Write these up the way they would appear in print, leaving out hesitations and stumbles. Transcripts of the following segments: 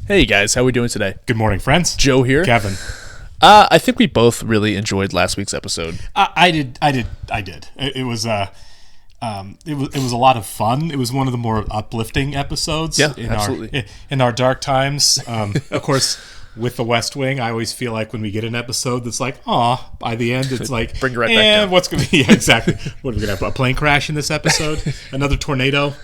Hey guys, how are we doing today? Good morning, friends. Joe here. Kevin. I think we both really enjoyed last week's episode. I did. It was a lot of fun. It was one of the more uplifting episodes. Yeah, in absolutely. In our dark times. Of course, with The West Wing, I always feel like when we get an episode that's like, aw, by the end it's like, Bring it right back down. What's going to be exactly? What are we going to have? A plane crash in this episode? Another tornado?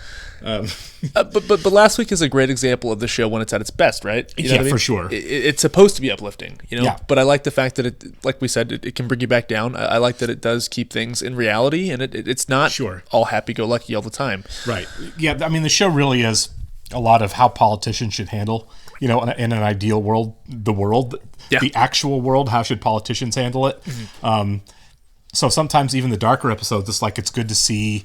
But last week is a great example of the show when it's at its best, right? You know what I mean? For sure. It's supposed to be uplifting, you know. Yeah. But I like the fact that it, like we said, it can bring you back down. I like that it does keep things in reality, and it's not all happy-go-lucky all the time. Right. Yeah. I mean, the show really is a lot of how politicians should handle, you know, in an ideal world, the actual world. How should politicians handle it? Mm-hmm. So sometimes even the darker episodes, it's like it's good to see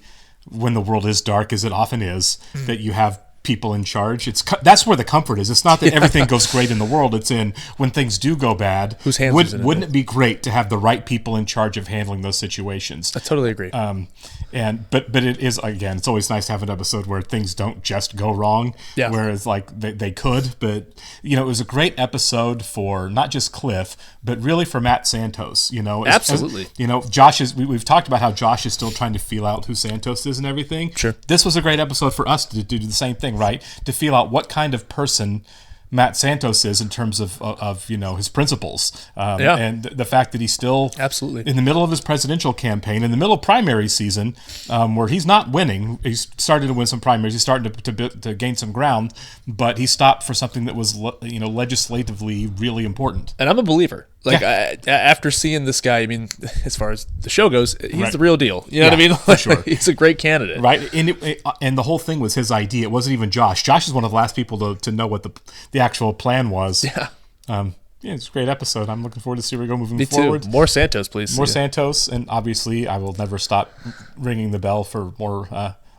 when the world is dark, as it often is, that you have people in charge. That's where the comfort is. It's not that everything goes great in the world. It's in when things do go bad. Whose hands is in it? Wouldn't it be great to have the right people in charge of handling those situations? I totally agree. But it is, again, it's always nice to have an episode where things don't just go wrong. Yeah. Whereas like they could, but you know, it was a great episode for not just Cliff, but really for Matt Santos. You know, absolutely. You know, Josh is. We've talked about how Josh is still trying to feel out who Santos is and everything. Sure. This was a great episode for us to do the same thing, right? To feel out what kind of person Matt Santos is in terms of you know, his principles, and the fact that he's still absolutely in the middle of his presidential campaign, in the middle of primary season, where he's not winning. He's started to win some primaries. He's starting to gain some ground, but he stopped for something that was legislatively really important. And I'm a believer. Like after seeing this guy, I mean, as far as the show goes, he's the real deal. You know what I mean? For sure. He's a great candidate, right? And the whole thing was his idea. It wasn't even Josh. Josh is one of the last people to know what the actual plan was. Yeah. It's a great episode. I'm looking forward to see where we go moving Me forward. Too. More Santos, please. More Santos, and obviously, I will never stop ringing the bell for more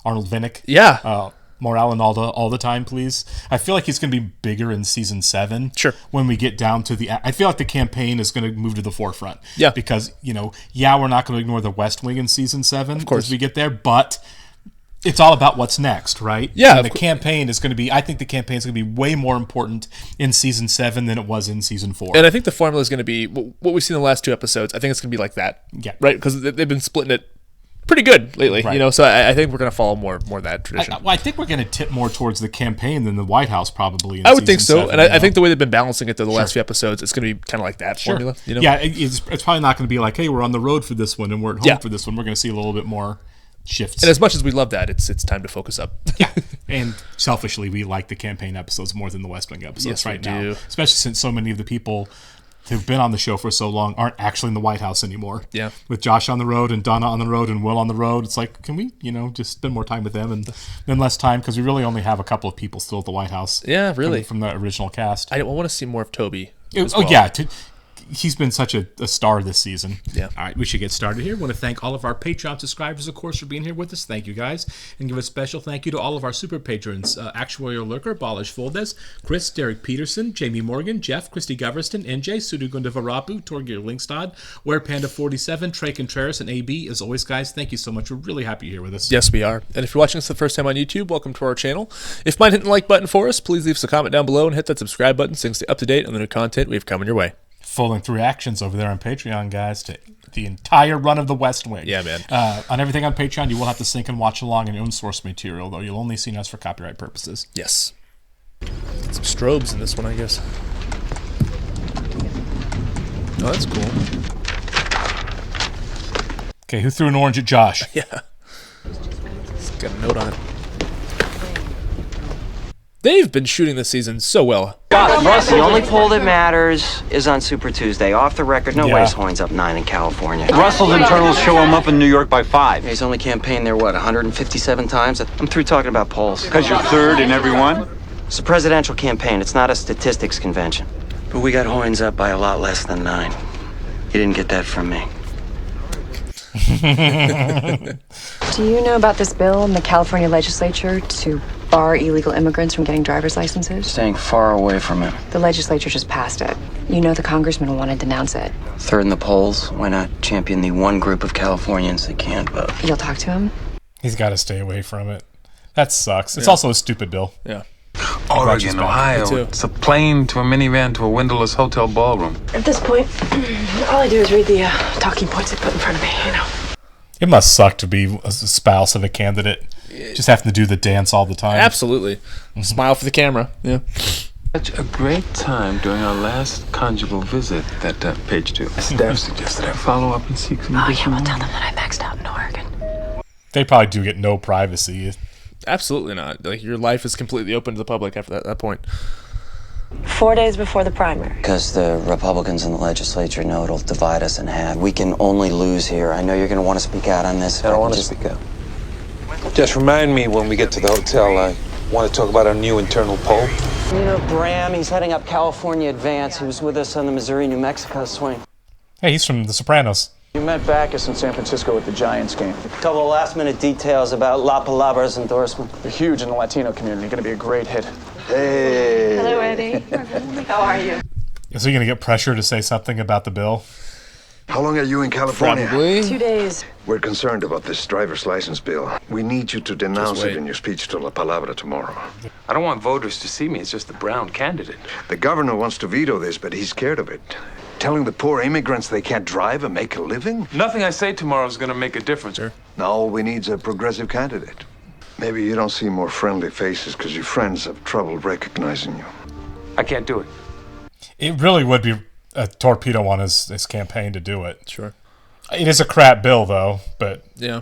Arnold Vinnick. Yeah. More Alan Alda all the time, please. I feel like he's going to be bigger in season 7. Sure. When we get down to I feel like the campaign is going to move to the forefront. Yeah. Because, you know, we're not going to ignore the West Wing in season 7. Of course. As we get there, but it's all about what's next, right? Yeah. And the campaign is going to be, I think the campaign is going to be way more important in season 7 than it was in season 4. And I think the formula is going to be what we've seen in the last 2 episodes. I think it's going to be like that. Yeah. Right? Because they've been splitting it pretty good lately, right. You know, so I think we're going to follow more of that tradition. I think we're going to tip more towards the campaign than the White House probably. I would think so, 7, and I think the way they've been balancing it the last few episodes, it's going to be kind of like that formula. You know? Yeah, it's probably not going to be like, hey, we're on the road for this one and we're at home for this one. We're going to see a little bit more shifts. And as much as we love that, it's time to focus up. Yeah, and selfishly, we like the campaign episodes more than the West Wing episodes now, especially since so many of the people who've been on the show for so long aren't actually in the White House anymore. Yeah. With Josh on the road and Donna on the road and Will on the road, it's like, can we, just spend more time with them and then less time, because we really only have a couple of people still at the White House. Yeah, really. From the original cast. I want to see more of Toby. He's been such a star this season. Yeah. All right, we should get started here. I want to thank all of our Patreon subscribers, of course, for being here with us. Thank you, guys. And give a special thank you to all of our super patrons, Actuarial Lurker, Balish Foldes, Chris, Derek Peterson, Jamie Morgan, Jeff, Christy Goverston, NJ, Sudugunda Varapu, Torgir Linkstad, WerePanda47, Trey Contreras, and AB. As always, guys, thank you so much. We're really happy you're here with us. Yes, we are. And if you're watching us the first time on YouTube, welcome to our channel. If you mind hitting the like button for us, please leave us a comment down below and hit that subscribe button so you can stay up to date on the new content we have coming your way. Full-length reactions over there on Patreon, guys, to the entire run of the West Wing. Yeah, man. On everything on Patreon, you will have to sync and watch along in your own source material, though you'll only see us for copyright purposes. Yes. Get some strobes in this one, I guess. Oh, that's cool. Okay, who threw an orange at Josh? Yeah. It's got a note on it. They've been shooting this season so well. Russ, the only poll that matters is on Super Tuesday. Off the record, no way Hoynes up 9 in California. Russell's internals show him up in New York by 5. He's only campaigned there, 157 times? I'm through talking about polls. Because you're third in every one? It's a presidential campaign. It's not a statistics convention. But we got Hoynes up by a lot less than 9. You didn't get that from me. Do you know about this bill in the California legislature to bar illegal immigrants from getting driver's licenses? Staying far away from it. The legislature just passed it. You know the congressman will want to denounce it. Third in the polls. Why not champion the one group of Californians that can't vote? You'll talk to him? He's got to stay away from it. That sucks. It's also a stupid bill. Yeah. Oregon, Ohio. It's a plane to a minivan to a windowless hotel ballroom. At this point, all I do is read the talking points they put in front of me, you know. It must suck to be a spouse of a candidate, just having to do the dance all the time. Absolutely. Smile for the camera. Yeah. Such a great time during our last conjugal visit that page 2. Staff suggested I follow up and seek some additional... We'll tell them that I maxed out in Oregon. They probably do get no privacy. Absolutely not. Like, your life is completely open to the public after that point. 4 days before the primary. Because the Republicans in the legislature know it'll divide us in half. We can only lose here. I know you're going to want to speak out on this. I don't want to speak out. Just remind me when we get to the hotel. I want to talk about our new internal poll. You know Graham, he's heading up California Advance. He was with us on the Missouri-New Mexico swing. Hey, he's from The Sopranos. You met Backus in San Francisco at the Giants game. A couple of last-minute details about La Palabra's endorsement. They're huge in the Latino community. Going to be a great hit. Hey. Hello, Eddie. How are you? Is he going to get pressure to say something about the bill? How long are you in California? Probably. 2 days. We're concerned about this driver's license bill. We need you to denounce it in your speech to La Palabra tomorrow. I don't want voters to see me as just a brown candidate. The governor wants to veto this, but he's scared of it. Telling the poor immigrants they can't drive and make a living? Nothing I say tomorrow is going to make a difference. Sir. Now all we need is a progressive candidate. Maybe you don't see more friendly faces because your friends have trouble recognizing you. I can't do it. It really would be a torpedo on his campaign to do it. Sure. It is a crap bill, though, but... Yeah.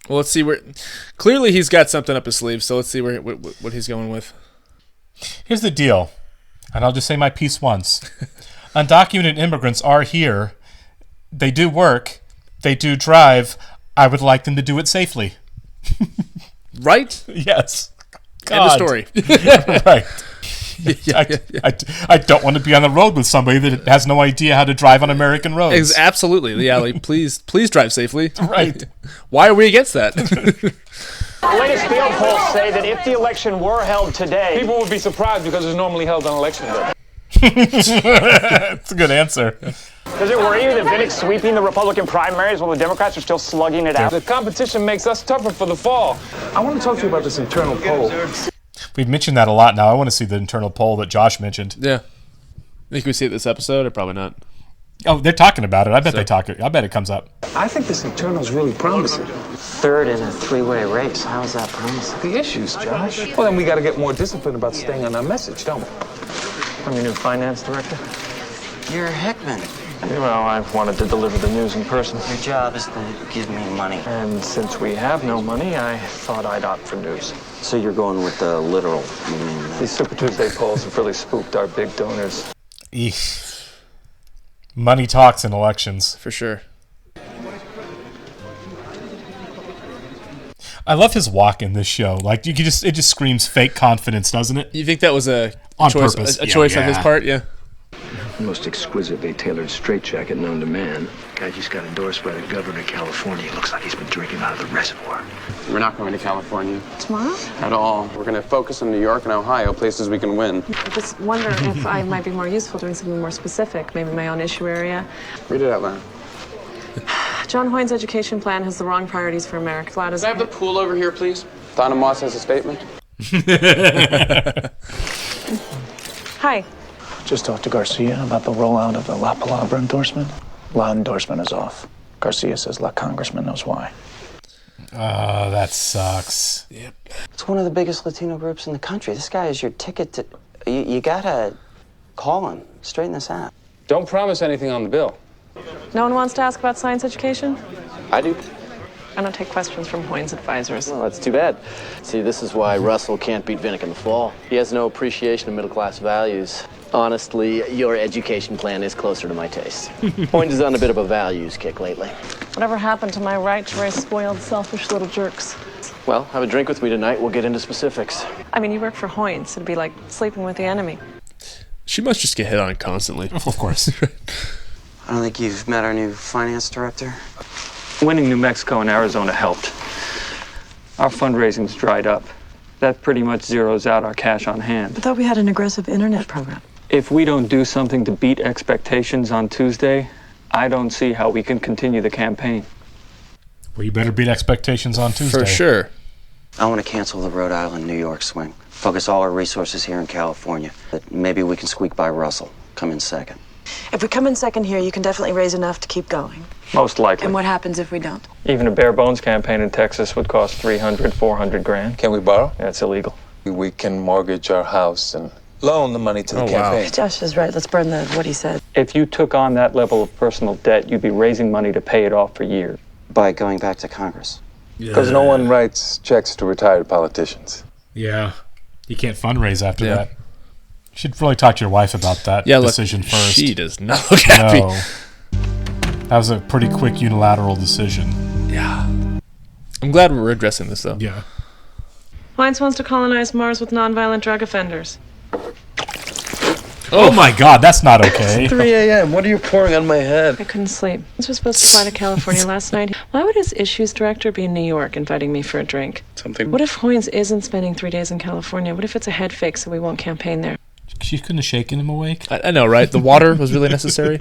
Well, let's see where... Clearly, he's got something up his sleeve, so let's see what he's going with. Here's the deal, and I'll just say my piece once. Undocumented immigrants are here. They do work. They do drive. I would like them to do it safely. Right? Yes. End of story. Right. I don't want to be on the road with somebody that has no idea how to drive on American roads. Absolutely. Yeah, like, please drive safely. Right. Why are we against that? The latest field polls say that if the election were held today, people would be surprised because it's normally held on election day. That's a good answer. Does it worry you that Vinnick's sweeping the Republican primaries while the Democrats are still slugging it out? The competition makes us tougher for the fall. I want to talk to you about this internal poll. We've mentioned that a lot now. I want to see the internal poll that Josh mentioned. Yeah. Think we see it this episode or probably not? Oh, they're talking about it. I bet they talk it. I bet it comes up. I think this internal is really promising. Third in a three-way race. How is that promising? The issues, Josh. Well, then we got to get more disciplined about staying on our message, don't we? I'm your new finance director. You're Hickman. Well, I wanted to deliver the news in person. Your job is to give me money. And since we have no money, I thought I'd opt for news. So you're going with the literal, you mean? These Super Tuesday polls have really spooked our big donors. Eesh. Money talks in elections. For sure. I love his walk in this show. Like it just screams fake confidence, doesn't it? You think that was a On choice, purpose. a choice on his part? Yeah. Most exquisitely tailored straitjacket known to man. Guy just got endorsed by the governor of California. Looks like he's been drinking out of the reservoir. We're not going to California. Tomorrow? At all. We're going to focus on New York and Ohio, places we can win. I just wonder if I might be more useful doing something more specific, maybe my own issue area. Read it out loud. John Hoyne's education plan has the wrong priorities for America. Flat as... Can I have the pool over here, please? Donna Moss has a statement. Hi. Just talked to Garcia about the rollout of the La Palabra endorsement. La endorsement is off. Garcia says La Congressman knows why. Oh, that sucks. Yep. It's one of the biggest Latino groups in the country. This guy is your ticket to... You gotta call him. Straighten this out. Don't promise anything on the bill. No one wants to ask about science education? I do. I don't take questions from Hoyne's advisors. Well, that's too bad. See, this is why Russell can't beat Vinnick in the fall. He has no appreciation of middle-class values. Honestly, your education plan is closer to my taste. Hoynes is on a bit of a values kick lately. Whatever happened to my right to raise spoiled, selfish little jerks? Well, have a drink with me tonight. We'll get into specifics. I mean, you work for Hoynes. It'd be like sleeping with the enemy. She must just get hit on constantly. Of course. I don't think you've met our new finance director. Winning New Mexico and Arizona helped. Our fundraising's dried up. That pretty much zeroes out our cash on hand. I thought we had an aggressive internet program. If we don't do something to beat expectations on Tuesday, I don't see how we can continue the campaign. Well, you better beat expectations on Tuesday. For sure. I want to cancel the Rhode Island-New York swing. Focus all our resources here in California. But maybe we can squeak by Russell. Come in second. If we come in second here, you can definitely raise enough to keep going. Most likely. And what happens if we don't? Even a bare bones campaign in Texas would cost 300, 400 grand. Can we borrow? Yeah, it's illegal. We can mortgage our house and loan the money to the campaign. Josh is right. Let's burn what he said. If you took on that level of personal debt, you'd be raising money to pay it off for years. By going back to Congress. Because no one writes checks to retired politicians. Yeah. You can't fundraise after that. You should really talk to your wife about that decision first. She does not look happy. No. That was a pretty quick unilateral decision. Yeah. I'm glad we're addressing this, though. Yeah. Heinz wants to colonize Mars with nonviolent drug offenders. Oh my God, that's not okay. It's 3 a.m. What are you pouring on my head? I couldn't sleep. Heinz was supposed to fly to California last night. Why would his issues director be in New York inviting me for a drink? Something. What if Heinz isn't spending 3 days in California? What if it's a head fake so we won't campaign there? She couldn't have shaken him awake. I know, right? The water was really necessary.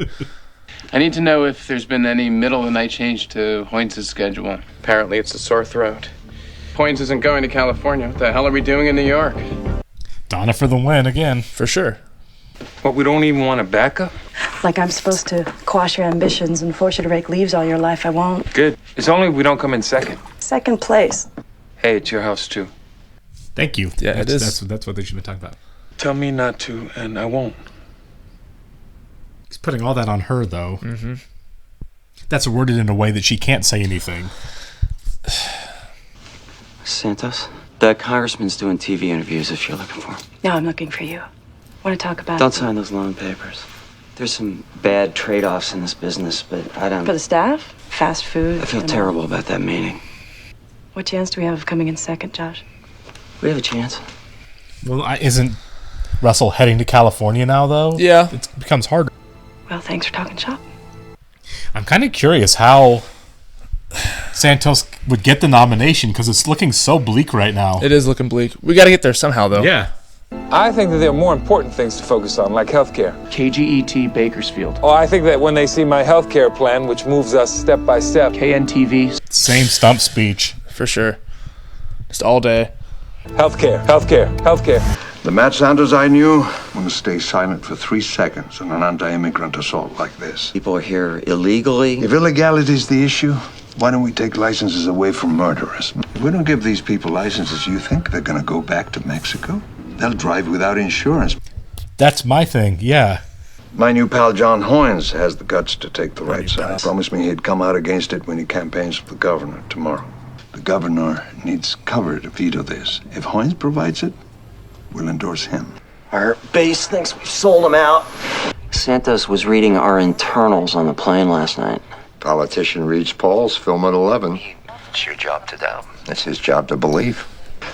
I need to know if there's been any middle of the night change to Hoynes' schedule. Apparently it's a sore throat. Hoynes isn't going to California. What the hell are we doing in New York? Donna for the win again. For sure. What, we don't even want a backup? Like I'm supposed to quash your ambitions and force you to rake leaves all your life. I won't. Good. It's only if we don't come in second. Second place. Hey, it's your house too. Thank you. Yeah, it is. That's what they should be talking about. Tell me not to, and I won't. He's putting all that on her, though. Mm-hmm. That's worded in a way that she can't say anything. Santos? The congressman's doing TV interviews if you're looking for him. No, I'm looking for you. Want to talk about Don't sign those loan papers. There's some bad trade-offs in this business, but I don't... For the staff? Fast food? I feel terrible about that meeting. What chance do we have of coming in second, Josh? We have a chance. Well, isn't Russell heading to California now, though? Yeah. It becomes harder. Well, thanks for talking shop. I'm kind of curious how Santos would get the nomination, because it's looking so bleak right now. It is looking bleak. We got to get there somehow, though. Yeah. I think that there are more important things to focus on, like healthcare. KGET Bakersfield. Oh, I think that when they see my healthcare plan, which moves us step by step. KNTV. Same stump speech. For sure. Just all day. Healthcare, healthcare, healthcare. The Matt Sanders I knew wouldn't stay silent for 3 seconds on an anti-immigrant assault like this. People are here illegally. If illegality is the issue, why don't we take licenses away from murderers? If we don't give these people licenses, you think they're going to go back to Mexico? They'll drive without insurance. That's my thing, yeah. My new pal John Hoynes has the guts to take the right side. Promised me he'd come out against it when he campaigns for the governor tomorrow. The governor needs cover to veto this. If Hoynes provides it, we'll endorse him. Our base thinks we've sold him out. Santos was reading our internals on the plane last night. Politician reads polls, film at 11. It's your job to doubt. It's his job to believe.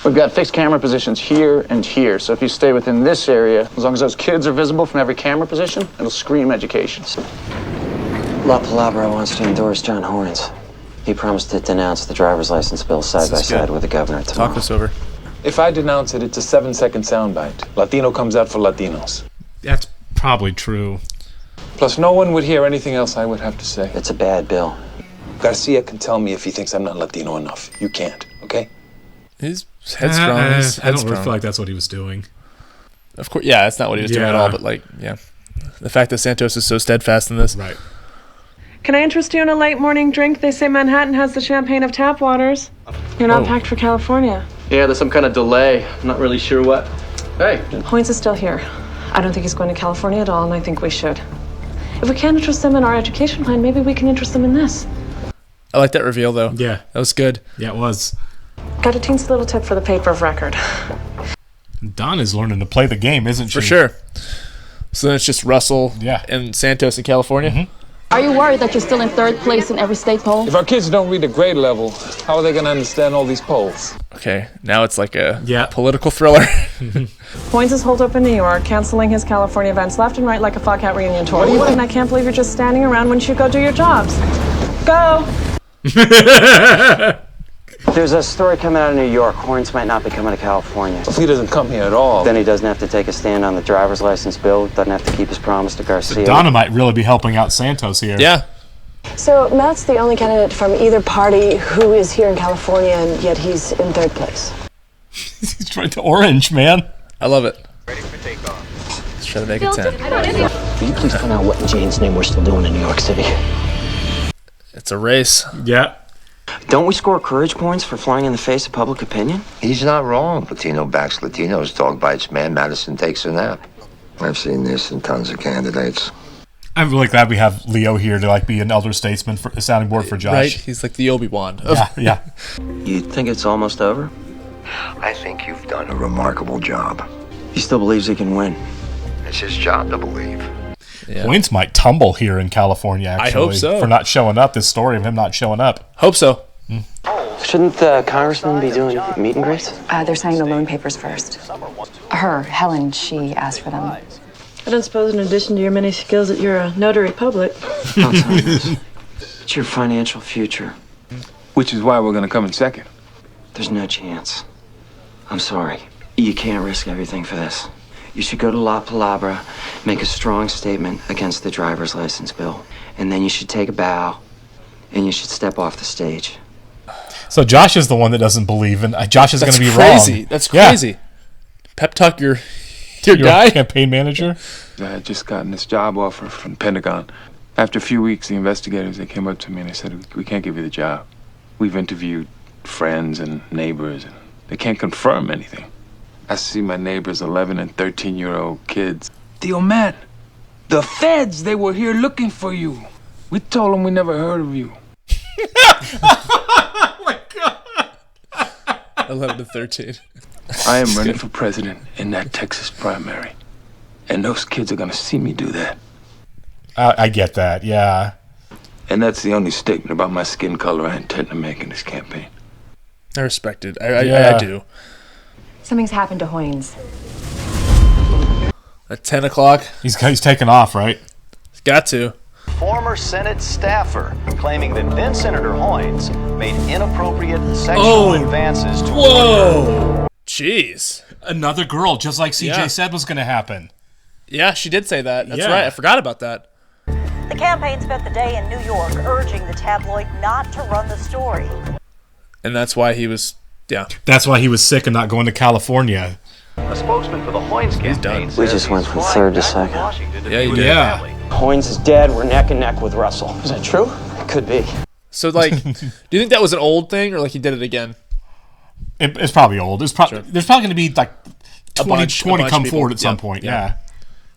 We've got fixed camera positions here and here, so if you stay within this area, as long as those kids are visible from every camera position, it'll scream education. La Palabra wants to endorse John Hoynes. He promised to denounce the driver's license bill side by side with the governor tomorrow. Talk this over. If I denounce it, it's a 7-second soundbite. Latino comes out for Latinos. That's probably true. Plus, no one would hear anything else I would have to say. It's a bad bill. Garcia can tell me if he thinks I'm not Latino enough. You can't, okay? He's headstrong. I don't really feel like that's what he was doing. Of course, yeah, that's not what he was doing at all, but like, yeah. The fact that Santos is so steadfast in this. Right. Can I interest you in a late morning drink? They say Manhattan has the champagne of tap waters. You're not packed for California. Yeah, there's some kind of delay. I'm not really sure what. Hey. Hoynes is still here. I don't think he's going to California at all, and I think we should. If we can't interest them in our education plan, maybe we can interest them in this. I like that reveal, though. Yeah. That was good. Yeah, it was. Got a teensy little tip for the paper of record. Donna's learning to play the game, isn't she? For sure. So then it's just Russell and Santos in California? Mm-hmm. Are you worried that you're still in third place in every state poll? If our kids don't read the grade level, how are they going to understand all these polls? Okay, now it's like a political thriller. Hoynes is holed up in New York, canceling his California events left and right like a Foghat reunion tour. And I can't believe you're just standing around when you should go do your jobs. Go! There's a story coming out of New York. Hoynes might not be coming to California. If he doesn't come here at all, then he doesn't have to take a stand on the driver's license bill, doesn't have to keep his promise to Garcia. So Donna might really be helping out Santos here. Yeah. So Matt's the only candidate from either party who is here in California, and yet he's in third place. He's trying to orange, man. I love it. Ready for takeoff. Let's try to make it 10. Will you please find out what in Jane's name we're still doing in New York City? It's a race. Yeah. Don't we score courage points for flying in the face of public opinion? He's not wrong. Latino backs Latinos. Dog bites man. Madison takes a nap. I've seen this in tons of candidates. I'm really glad we have Leo here to like be an elder statesman, for a sounding board for Josh. Right? He's like the Obi-Wan. Yeah. You think it's almost over? I think you've done a remarkable job. He still believes he can win. It's his job to believe. Yeah. Points might tumble here in California, actually. I hope so. For not showing up, this story of him not showing up. Hope so. Shouldn't the congressman be doing meet and greets? They're signing the loan papers first. Helen, she asked for them. I don't suppose in addition to your many skills that you're a notary public. I'll tell you this. It's your financial future. Which is why we're gonna come in second. There's no chance. I'm sorry. You can't risk everything for this. You should go to La Palabra, make a strong statement against the driver's license bill, and then you should take a bow, and you should step off the stage. So Josh is the one that doesn't believe, and Josh is going to be crazy. wrong. That's crazy. Yeah. Pep talk your guy, campaign manager. I had just gotten this job offer from the Pentagon. After a few weeks, the investigators, they came up to me and they said, we can't give you the job. We've interviewed friends and neighbors, and they can't confirm anything. I see my neighbors' 11 and 13-year-old kids. Theo, man, the feds, they were here looking for you. We told them we never heard of you. 11 to 13. I am running for president in that Texas primary. And those kids are going to see me do that. I get that, yeah. And that's the only statement about my skin color I intend to make in this campaign. I respect it. I do. Something's happened to Hoynes. At 10 o'clock. He's taking off, right? He's got to. Former Senate staffer claiming that then Senator Hoynes made inappropriate sexual advances to Whoa! Jeez. Another girl, just like CJ said was going to happen. Yeah, she did say that. That's right. I forgot about that. The campaign spent the day in New York urging the tabloid not to run the story. And that's why he was, That's why he was sick and not going to California. A spokesman for the Hoynes campaign. We just went from third to second. Yeah, you did. Yeah. Hoynes is dead. We're neck and neck with Russell. Is that true? It could be. So, like, do you think that was an old thing, or like he did it again? It's probably old. There's probably going to be like 20 come forward at some point. Yeah.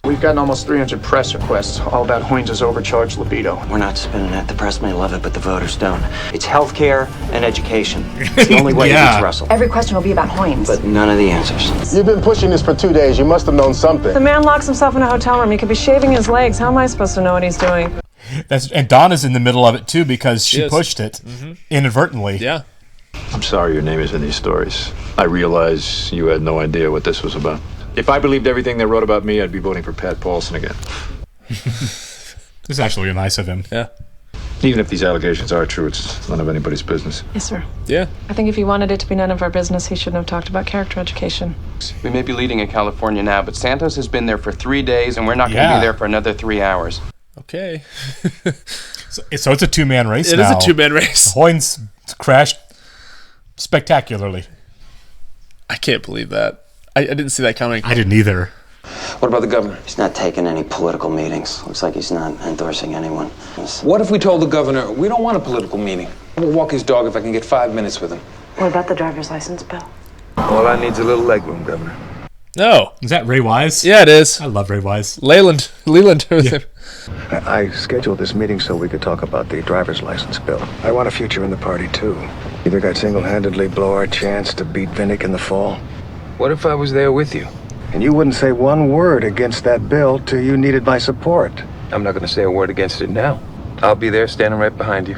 We've gotten almost 300 press requests, all about Hoynes' overcharged libido. We're not spinning it. The press may love it, but the voters don't. It's healthcare and education. It's the only way to reach Russell. Every question will be about Hoynes. But none of the answers. You've been pushing this for 2 days. You must have known something. The man locks himself in a hotel room. He could be shaving his legs. How am I supposed to know what he's doing? And Donna's in the middle of it too because she pushed it inadvertently. Yeah. I'm sorry your name is in these stories. I realize you had no idea what this was about. If I believed everything they wrote about me, I'd be voting for Pat Paulson again. This is actually nice of him. Yeah. Even if these allegations are true, it's none of anybody's business. Yes, sir. Yeah. I think if he wanted it to be none of our business, he shouldn't have talked about character education. We may be leading in California now, but Santos has been there for 3 days, and we're not going to be there for another 3 hours. Okay. So it's a two-man race now. It is a two-man race. Hoynes crashed spectacularly. I can't believe that. I didn't see that coming. I didn't either. What about the governor? He's not taking any political meetings. Looks like he's not endorsing anyone. What if we told the governor we don't want a political meeting? We'll walk his dog if I can get 5 minutes with him. What about the driver's license bill? All I need's a little legroom, Governor. No. Is that Ray Wise? Yeah, it is. I love Ray Wise. Leland. Yeah. I scheduled this meeting so we could talk about the driver's license bill. I want a future in the party, too. You think I'd single-handedly blow our chance to beat Vinnick in the fall? What if I was there with you? And you wouldn't say one word against that bill till you needed my support. I'm not going to say a word against it now. I'll be there standing right behind you.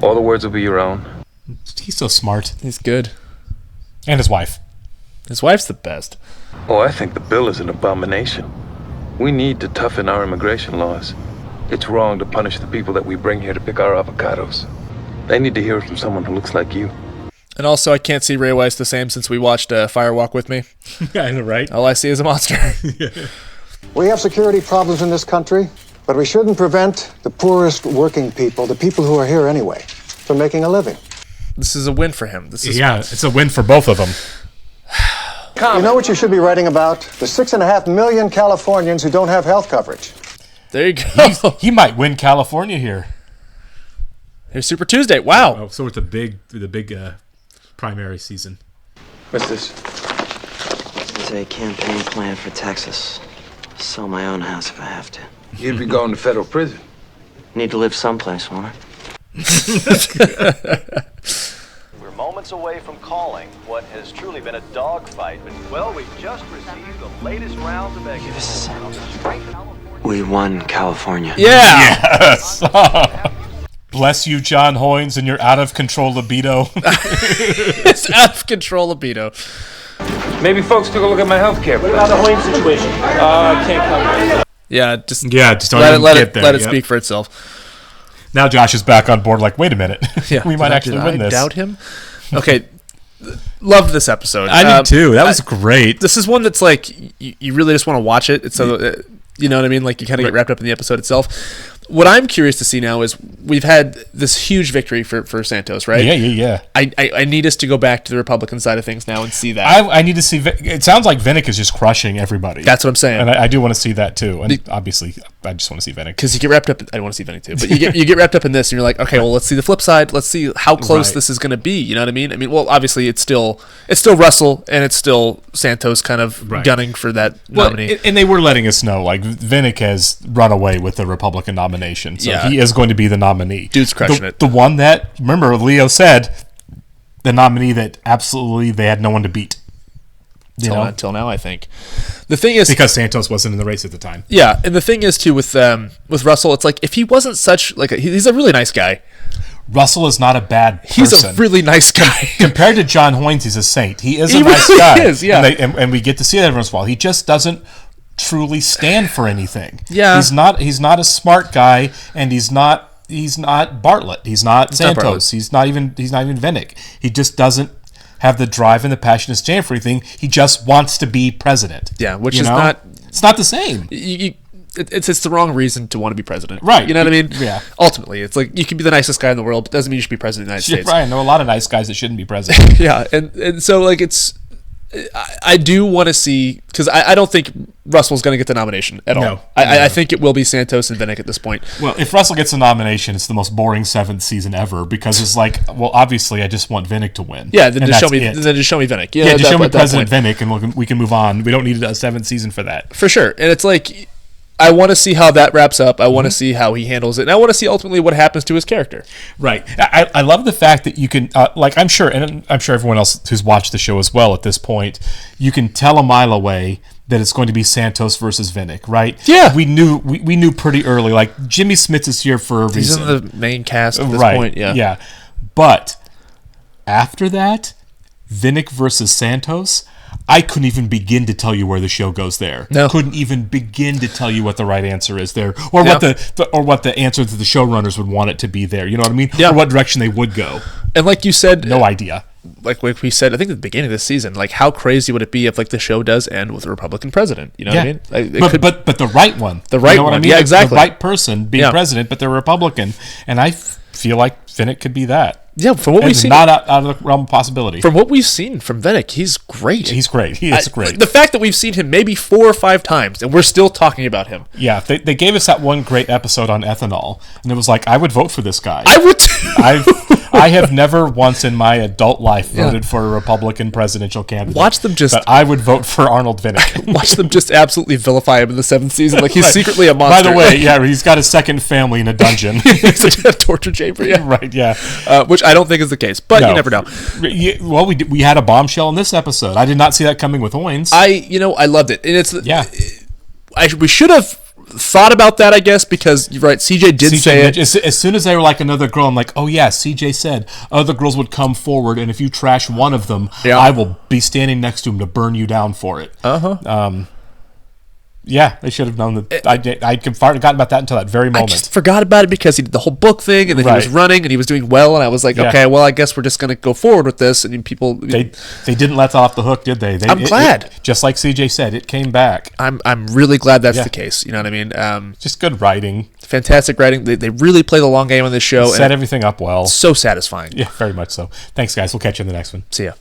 All the words will be your own. He's so smart. He's good. And his wife. His wife's the best. Oh, I think the bill is an abomination. We need to toughen our immigration laws. It's wrong to punish the people that we bring here to pick our avocados. They need to hear it from someone who looks like you. And also, I can't see Ray Wise the same since we watched Firewalk with me. I know, right? All I see is a monster. We have security problems in this country, but we shouldn't prevent the poorest working people, the people who are here anyway, from making a living. This is a win for him. This is it's a win for both of them. You know what you should be writing about? The 6.5 million Californians who don't have health coverage. There you go. He might win California here. Here's Super Tuesday. Wow. Oh, so it's the big primary season. What's this? It's a campaign plan for Texas. Sell my own house if I have to. You'd be going to federal prison. Need to live someplace, won't I? We're moments away from calling what has truly been a dogfight. But, well, we've just received the latest rounds of exit. We won California. Yeah. Yes. Bless you, John Hoynes, and your out-of-control libido. It's out-of-control libido. Maybe folks took a look at my health care. What about the Hoynes situation? I can't comment. Yeah, just don't let get there. Let it speak for itself. Now Josh is back on board. Like, wait a minute, we might actually win this. Doubt him. Okay, loved this episode. I did too. That was great. This is one that's like you really just want to watch it. It's so you know what I mean. Like you kind of get wrapped up in the episode itself. What I'm curious to see now is we've had this huge victory for Santos, right? Yeah. I need us to go back to the Republican side of things now and see that. I need to see. It sounds like Vinick is just crushing everybody. That's what I'm saying, and I do want to see that too. And obviously, I just want to see Vinick because you get wrapped up. I want to see Vinick too, but you get wrapped up in this, and you're like, okay, well, let's see the flip side. Let's see how close this is going to be. You know what I mean? I mean, well, obviously, it's still Russell and it's still Santos kind of gunning for that nominee. And they were letting us know like Vinick has run away with the Republican nomination, so he is going to be the nominee. Dude's crushing it. The one that, remember, Leo said, the nominee that absolutely they had no one to beat. Until now, I think. The thing is, because Santos wasn't in the race at the time. Yeah, and the thing is too with Russell, it's like if he wasn't such like he's a really nice guy. Russell is not a bad person. He's a really nice guy. Compared to John Hoynes, he's a saint. He is a nice guy. He is, yeah. And we get to see that every once in a while. He just doesn't truly stand for anything. Yeah. He's not a smart guy, and he's not Bartlett. He's not Santos. He's not even Vinick. He just doesn't have the drive and the passion to stand for anything. He just wants to be president. Yeah, which is not. It's not the same. It's the wrong reason to want to be president. Right. You know what I mean? Yeah. Ultimately, it's like you can be the nicest guy in the world, but doesn't mean you should be president of the United States. Right. I know a lot of nice guys that shouldn't be president. Yeah, and so like it's. I do want to see because I don't think Russell's going to get the nomination at all. I think it will be Santos and Vinick at this point. Well, if Russell gets the nomination, it's the most boring 7th season ever because it's like, well, obviously, I just want Vinick to win. Yeah, then just show me Vinick. Yeah, just show me President Vinick, and we can move on. We don't need a 7th season for that. For sure, and it's like. I want to see how that wraps up. I want to see how he handles it. And I want to see ultimately what happens to his character. Right. I love the fact that you can, I'm sure everyone else who's watched the show as well at this point, you can tell a mile away that it's going to be Santos versus Vinick, right? Yeah. We knew pretty early. Like, Jimmy Smits is here for a reason. He's in the main cast at this point, yeah. Yeah. But after that, Vinick versus Santos, I couldn't even begin to tell you where the show goes there. No. Couldn't even begin to tell you what the right answer is there, or what the answer that the showrunners would want it to be there. You know what I mean? Yeah. Or what direction they would go. And like you said, no idea. Like we said, I think at the beginning of this season, like how crazy would it be if like the show does end with a Republican president? You know what I mean? Like, but the right one. The right you know one. What I mean? Yeah, exactly. The right person being president, but they're Republican, and I feel like Vinick could be that. Yeah, from what we've seen, not out of the realm of possibility. From what we've seen from Vinick, he's great. He's great. He is great. The fact that we've seen him maybe 4 or 5 times and we're still talking about him. Yeah, they gave us that one great episode on ethanol, and it was like, I would vote for this guy. I would. I have never once in my adult life voted for a Republican presidential candidate. Watch them just. But I would vote for Arnold Vinick. Watch them just absolutely vilify him in the 7th season, like he's secretly a monster. By the way, yeah, he's got a second family in a dungeon. He's a torture chamber. Yeah, right. Yeah, which I don't think is the case, but you never know. Well, we had a bombshell in this episode. I did not see that coming with Hoynes. I loved it, and it's we should have thought about that, I guess, because you're right. CJ did say it. As soon as they were like another girl, I'm like, oh yeah, CJ said other girls would come forward, and if you trash one of them, I will be standing next to him to burn you down for it. Yeah, they should have known that. I'd forgotten about that until that very moment. I just forgot about it because he did the whole book thing, and then he was running, and he was doing well, and I was like, okay, well, I guess we're just going to go forward with this. And people, they didn't let that off the hook, did they? I'm glad. Just like CJ said, it came back. I'm really glad that's the case. You know what I mean? Just good writing, fantastic writing. They really play the long game on this show. Set everything up well. So satisfying. Yeah, very much so. Thanks, guys. We'll catch you in the next one. See ya.